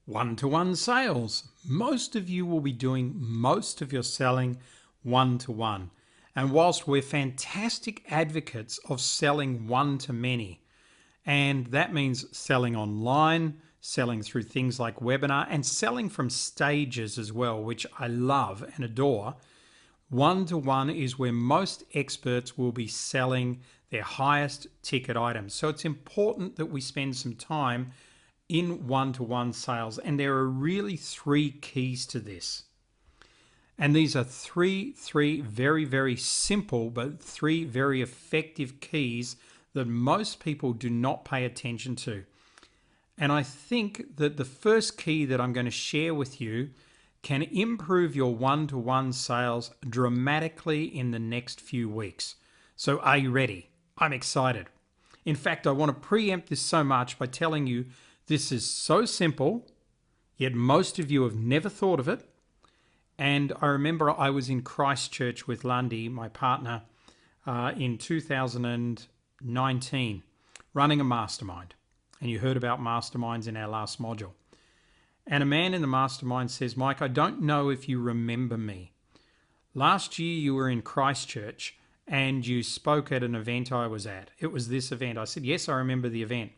One-to-one sales. Most of you will be doing most of your selling one-to-one. And whilst we're fantastic advocates of selling one-to-many, and that means selling online, selling through things like webinar, and selling from stages as well, which I love and adore, one-to-one is where most experts will be selling their highest ticket items. So it's important that we spend some time in one-to-one sales. And there are really three keys to this. And these are three very, very simple, but three very effective keys that most people do not pay attention to. And I think that the first key that I'm going to share with you can improve your one-to-one sales dramatically in the next few weeks. So are you ready? I'm excited. In fact, I want to preempt this so much by telling you this is so simple, yet most of you have never thought of it. And I remember I was in Christchurch with Lundy, my partner, in 2019, running a mastermind. And you heard about masterminds in our last module. And a man in the mastermind says, "Mike, I don't know if you remember me. Last year you were in Christchurch and you spoke at an event I was at. It was this event." I said, "Yes, I remember the event."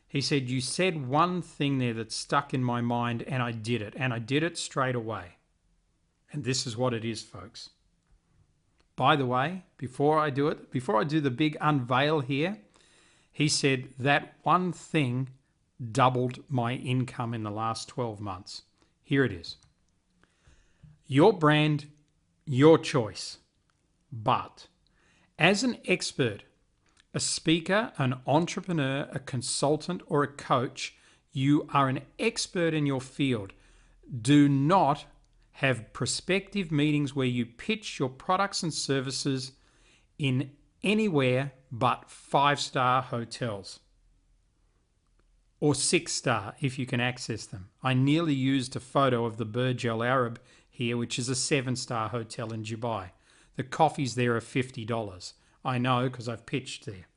He said, "You said one thing there that stuck in my mind and I did it, and I did it straight away." And this is what it is, folks. By the way, before I do the big unveil here, he said that one thing doubled my income in the last 12 months. Here it is. Your brand, your choice. But as an expert, a speaker, an entrepreneur, a consultant, or a coach, you are an expert in your field. Do not have prospective meetings where you pitch your products and services in anywhere but 5-star hotels. Or 6-star if you can access them. I nearly used a photo of the Burj Al Arab here, which is a 7-star hotel in Dubai. The coffees there are $50. I know because I've pitched there.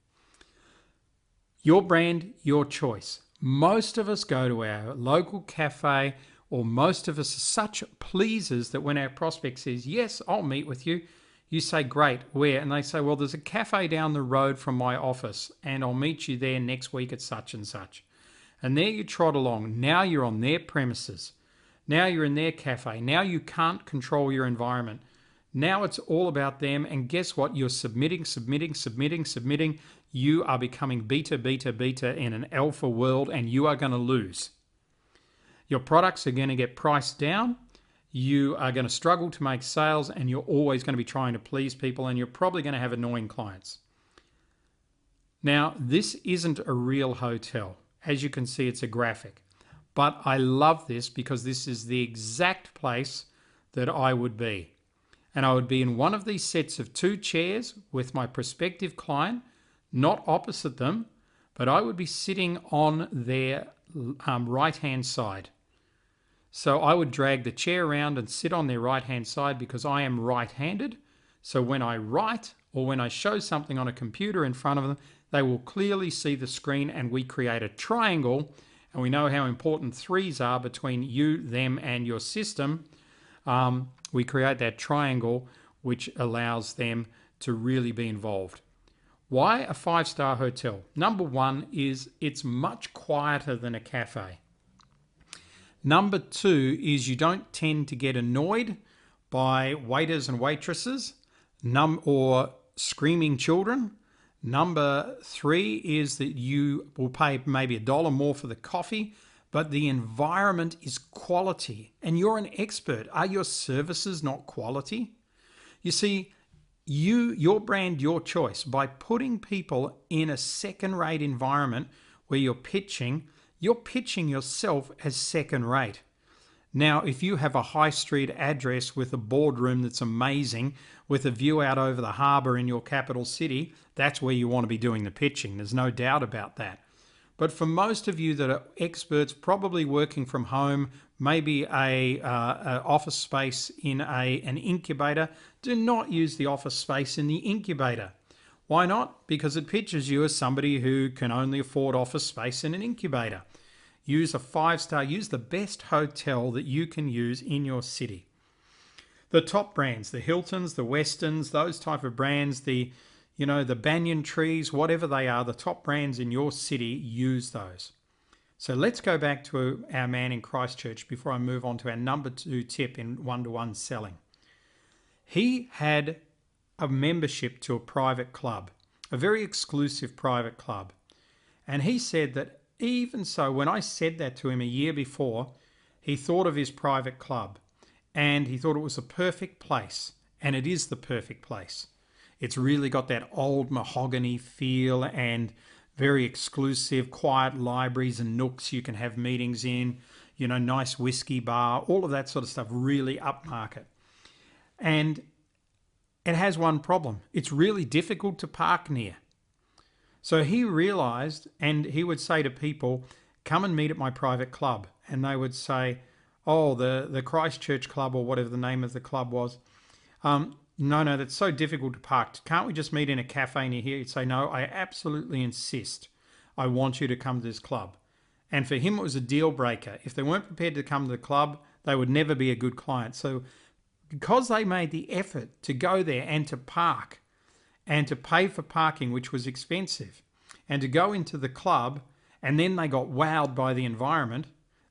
Your brand, your choice. Most of us go to our local cafe, or most of us are such pleasers that when our prospect says, "Yes, I'll meet with you," you say, "Great, where?" And they say, "Well, there's a cafe down the road from my office and I'll meet you there next week at such and such." And there you trot along. Now you're on their premises. Now you're in their cafe. Now you can't control your environment. Now it's all about them. And guess what? You're submitting. You are becoming beta in an alpha world, and you are going to lose. Your products are going to get priced down. You are going to struggle to make sales, and you're always going to be trying to please people, and you're probably going to have annoying clients. Now, this isn't a real hotel. As you can see, it's a graphic. But I love this because this is the exact place that I would be. And I would be in one of these sets of 2 chairs with my prospective client, not opposite them, but I would be sitting on their right-hand side. So I would drag the chair around and sit on their right-hand side because I am right-handed. So when I write or when I show something on a computer in front of them, they will clearly see the screen, and we create a triangle. And we know how important 3s are between you, them, and your system. We create that triangle, which allows them to really be involved. Why a 5-star hotel? Number one is it's much quieter than a cafe. Number 2 is you don't tend to get annoyed by waiters and waitresses or screaming children. Number 3 is that you will pay maybe $1 more for the coffee, but the environment is quality, and you're an expert. Are your services not quality? You see, your brand, your choice. By putting people in a second-rate environment where you're pitching yourself as second-rate. Now, if you have a high street address with a boardroom that's amazing, with a view out over the harbour in your capital city, that's where you want to be doing the pitching. There's no doubt about that. But for most of you that are experts, probably working from home, maybe a office space in an incubator, do not use the office space in the incubator. Why not? Because it pitches you as somebody who can only afford office space in an incubator. Use a 5-star, use the best hotel that you can use in your city. The top brands, the Hiltons, the Westons, those type of brands, the banyan trees, whatever they are, the top brands in your city, use those. So let's go back to our man in Christchurch before I move on to our number 2 tip in one-to-one selling. He had a membership to a private club, a very exclusive private club. And he said that even so, when I said that to him a year before, he thought of his private club and he thought it was a perfect place. And it is the perfect place. It's really got that old mahogany feel and very exclusive, quiet libraries and nooks you can have meetings in, nice whiskey bar, all of that sort of stuff, really upmarket. And it has one problem. It's really difficult to park near. So he realized, and he would say to people, come and meet at my private club. And they would say, oh, the Christchurch Club or whatever the name of the club was. No, that's so difficult to park. Can't we just meet in a cafe near here? He'd say, no, I absolutely insist. I want you to come to this club. And for him, it was a deal breaker. If they weren't prepared to come to the club, they would never be a good client. So because they made the effort to go there and to park and to pay for parking, which was expensive, and to go into the club, and then they got wowed by the environment,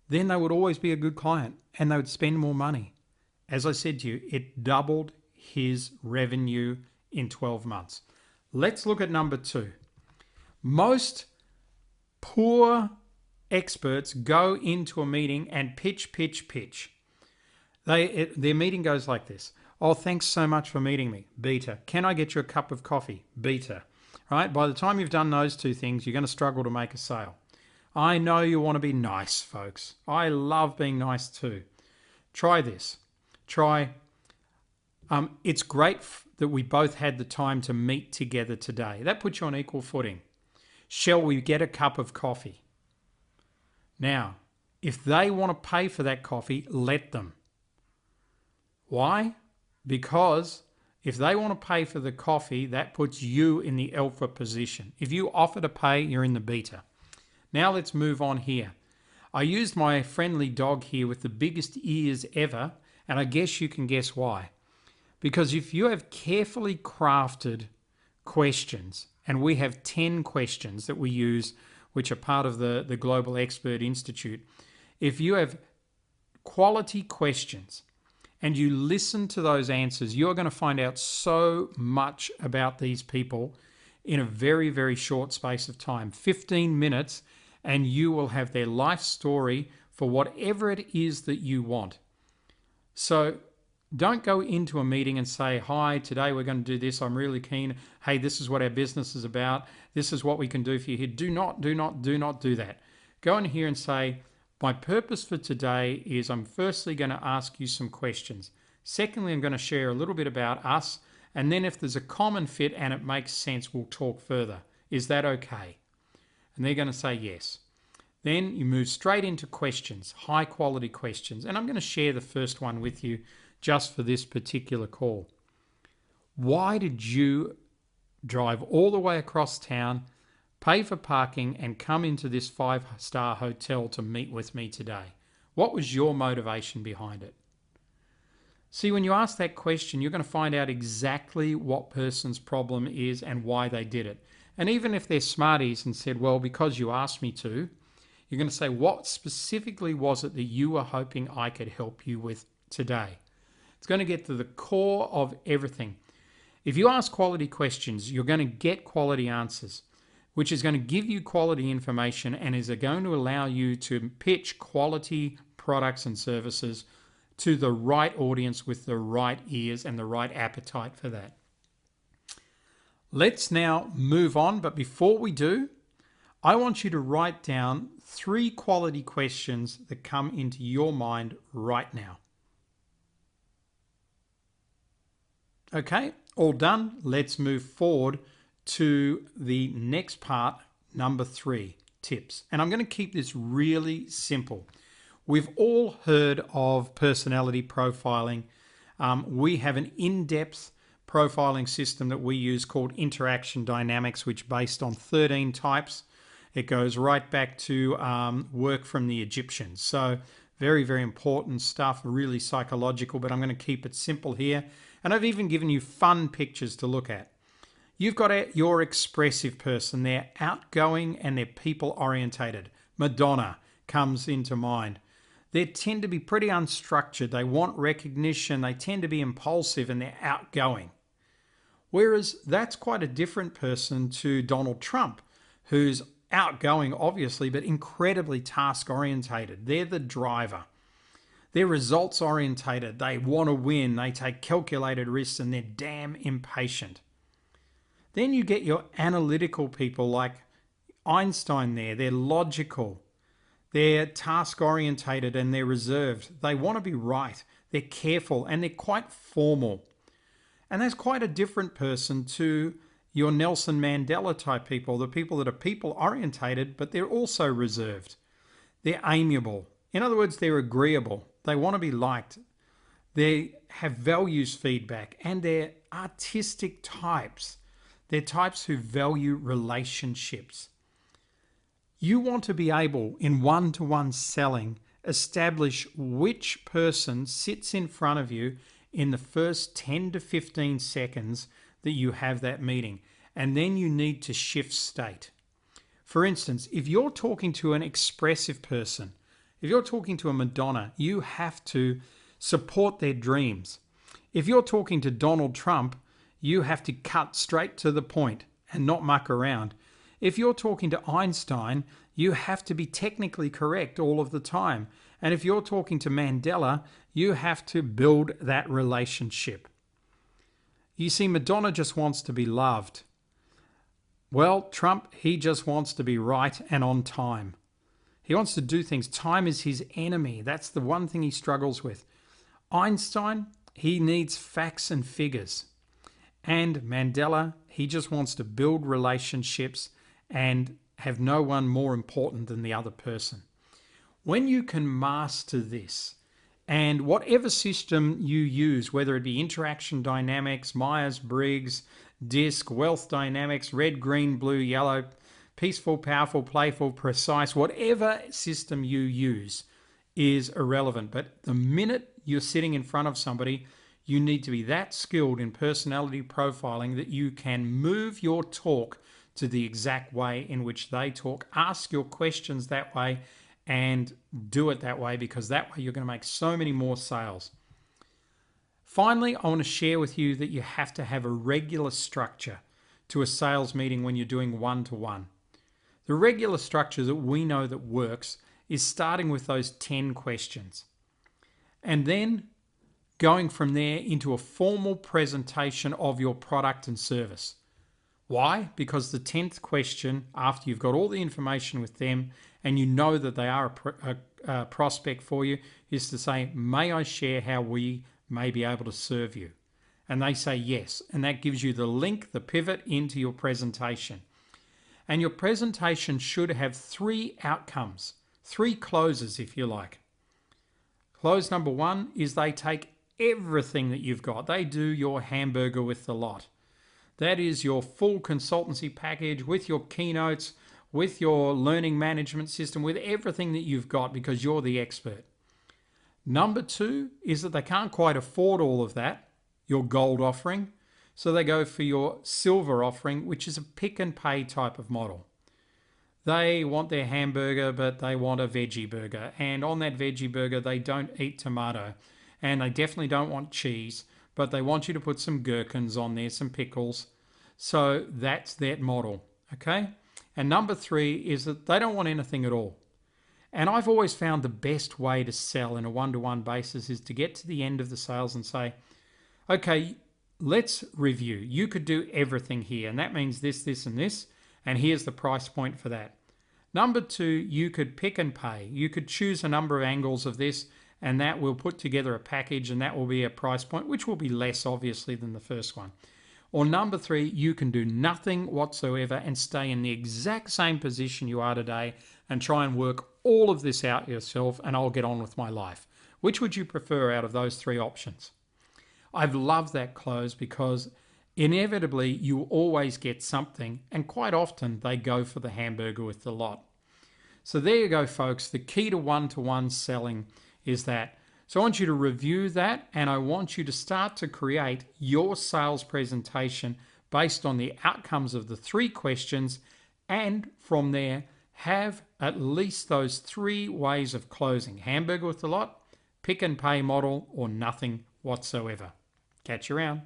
then they would always be a good client and they would spend more money. As I said to you, it doubled his revenue in 12 months. Let's look at number 2. Most poor experts go into a meeting and pitch. Their meeting goes like this. Oh, thanks so much for meeting me. Beta. Can I get you a cup of coffee? Beta. Right? By the time you've done those 2 things, you're going to struggle to make a sale. I know you want to be nice, folks. I love being nice too. Try this. It's great that we both had the time to meet together today. That puts you on equal footing. Shall we get a cup of coffee? Now, if they want to pay for that coffee, let them. Why? Because if they want to pay for the coffee, that puts you in the alpha position. If you offer to pay, you're in the beta. Now let's move on here. I used my friendly dog here with the biggest ears ever, and I guess you can guess why. Because if you have carefully crafted questions, and we have 10 questions that we use, which are part of the Global Expert Institute, if you have quality questions and you listen to those answers, you're going to find out so much about these people in a very, very short space of time. 15 minutes, and you will have their life story for whatever it is that you want. So don't go into a meeting and say, hi, today we're going to do this. I'm really keen. Hey, this is what our business is about. This is what we can do for you here. Do not do that. Go in here and say, my purpose for today is I'm firstly going to ask you some questions. Secondly, I'm going to share a little bit about us. And then if there's a common fit and it makes sense, we'll talk further. Is that okay? And they're going to say yes. Then you move straight into questions, high quality questions. And I'm going to share the first one with you just for this particular call. Why did you drive all the way across town, pay for parking, and come into this 5-star hotel to meet with me today? What was your motivation behind it? See, when you ask that question, you're going to find out exactly what person's problem is and why they did it. And even if they're smarties and said, well, because you asked me to, you're going to say, what specifically was it that you were hoping I could help you with today? It's going to get to the core of everything. If you ask quality questions, you're going to get quality answers, which is going to give you quality information and is going to allow you to pitch quality products and services to the right audience with the right ears and the right appetite for that. Let's now move on, but before we do, I want you to write down 3 quality questions that come into your mind right now. Okay, all done. Let's move forward to the next part, number 3, tips. And I'm going to keep this really simple. We've all heard of personality profiling. We have an in-depth profiling system that we use called interaction dynamics, which is based on 13 types. It goes right back to work from the Egyptians. So very, very important stuff, really psychological, but I'm going to keep it simple here. And I've even given you fun pictures to look at. You've got your expressive person. They're outgoing and they're people orientated. Madonna comes into mind. They tend to be pretty unstructured. They want recognition. They tend to be impulsive and they're outgoing. Whereas that's quite a different person to Donald Trump, who's outgoing, obviously, but incredibly task orientated. They're the driver. They're results orientated. They want to win. They take calculated risks and they're damn impatient. Then you get your analytical people like Einstein there. They're logical. They're task orientated and they're reserved. They want to be right. They're careful and they're quite formal. And that's quite a different person to your Nelson Mandela type people, the people that are people orientated, but they're also reserved. They're amiable. In other words, they're agreeable. They want to be liked. They have values feedback and they're artistic types. They're types who value relationships. You want to be able, in one-to-one selling, establish which person sits in front of you in the first 10 to 15 seconds that you have that meeting. And then you need to shift state. For instance, if you're talking to an expressive person, if you're talking to a Madonna, you have to support their dreams. If you're talking to Donald Trump, you have to cut straight to the point and not muck around. If you're talking to Einstein, you have to be technically correct all of the time. And if you're talking to Mandela, you have to build that relationship. You see, Madonna just wants to be loved. Well, Trump, he just wants to be right and on time. He wants to do things. Time is his enemy. That's the one thing he struggles with. Einstein, he needs facts and figures. And Mandela, he just wants to build relationships and have no one more important than the other person. When you can master this, and whatever system you use, whether it be interaction dynamics, Myers-Briggs, DISC, wealth dynamics, red, green, blue, yellow, peaceful, powerful, playful, precise, whatever system you use is irrelevant. But the minute you're sitting in front of somebody, you need to be that skilled in personality profiling that you can move your talk to the exact way in which they talk. Ask your questions that way and do it that way, because that way you're going to make so many more sales. Finally, I want to share with you that you have to have a regular structure to a sales meeting when you're doing one-to-one. The regular structure that we know that works is starting with those 10 questions and then going from there into a formal presentation of your product and service. Why? Because the 10th question, after you've got all the information with them and you know that they are a prospect for you, is to say, may I share how we may be able to serve you? And they say yes. And that gives you the link, the pivot into your presentation. And your presentation should have 3 outcomes, 3 closes if you like. Close number 1 is they take everything that you've got. They do your hamburger with the lot. That is your full consultancy package with your keynotes, with your learning management system, with everything that you've got, because you're the expert. Number 2 is that they can't quite afford all of that, your gold offering. So they go for your silver offering, which is a pick and pay type of model. They want their hamburger, but they want a veggie burger. And on that veggie burger, they don't eat tomato. And they definitely don't want cheese, but they want you to put some gherkins on there, some pickles. So that's that model, okay? And number 3 is that they don't want anything at all. And I've always found the best way to sell in a one-to-one basis is to get to the end of the sales and say, okay, let's review. You could do everything here, and that means this, this, and this, and here's the price point for that. Number 2, you could pick and pay. You could choose a number of angles of this, and that will put together a package, and that will be a price point, which will be less, obviously, than the first one. Or number 3, you can do nothing whatsoever and stay in the exact same position you are today and try and work all of this out yourself, and I'll get on with my life. Which would you prefer out of those 3 options? I've loved that close because inevitably you always get something, and quite often they go for the hamburger with the lot. So there you go, folks. The key to one-to-one selling is that. So I want you to review that, and I want you to start to create your sales presentation based on the outcomes of the 3 questions, and from there have at least those 3 ways of closing: hamburger with the lot, pick and pay model, or nothing whatsoever. Catch you around.